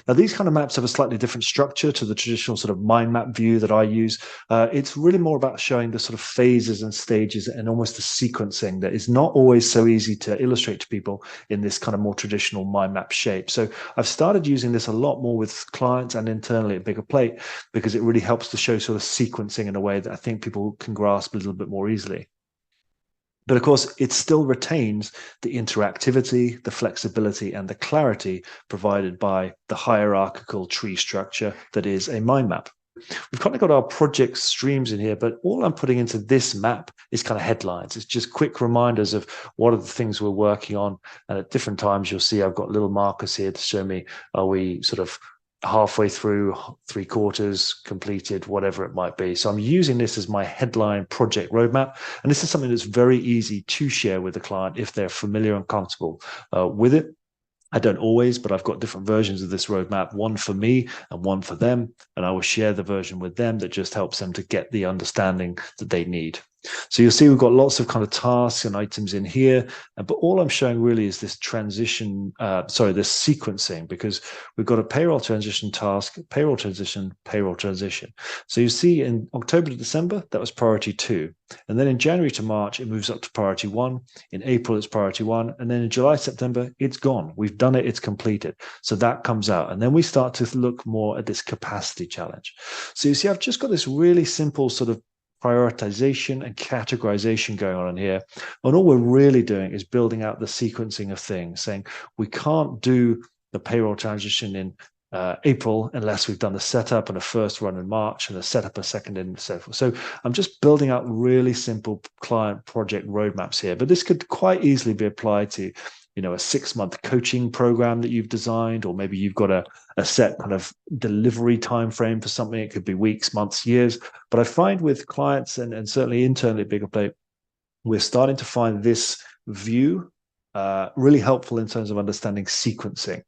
Now, these kind of maps have a slightly different structure to the traditional sort of mind map view that I use. It's really more about showing the sort of phases and stages and almost the sequencing that is not always so easy to illustrate to people in this kind of more traditional mind map shape. So I've started using this a lot more with clients and internally at Biggerplate because it really helps to show sort of sequencing in a way that I think people can grasp a little bit more easily. But of course, it still retains the interactivity, the flexibility, and the clarity provided by the hierarchical tree structure that is a mind map. We've kind of got our project streams in here, but all I'm putting into this map is kind of headlines. It's just quick reminders of what are the things we're working on. And at different times, you'll see I've got little markers here to show me, are we sort of halfway through, 3/4 completed, whatever it might be. So I'm using this as my headline project roadmap. And this is something that's very easy to share with the client if they're familiar and comfortable with it. I don't always, but I've got different versions of this roadmap, one for me and one for them. And I will share the version with them that just helps them to get the understanding that they need. So you'll see we've got lots of kind of tasks and items in here, but all I'm showing really is this transition, this sequencing, because we've got a payroll transition task, payroll transition, payroll transition. So you see in October to December, that was priority 2. And then in January to March, it moves up to priority 1. In April, it's priority 1. And then in July, September, it's gone. We've done it. It's completed. So that comes out. And then we start to look more at this capacity challenge. So you see, I've just got this really simple sort of prioritization and categorization going on in here. And all we're really doing is building out the sequencing of things, saying we can't do the payroll transition in April unless we've done the setup and a first run in March and a setup a second and so forth. So I'm just building out really simple client project roadmaps here, but this could quite easily be applied to a 6-month coaching program that you've designed, or maybe you've got a set kind of delivery time frame for something. It could be weeks, months, years. But I find with clients and certainly internally at Biggerplate, we're starting to find this view really helpful in terms of understanding sequencing.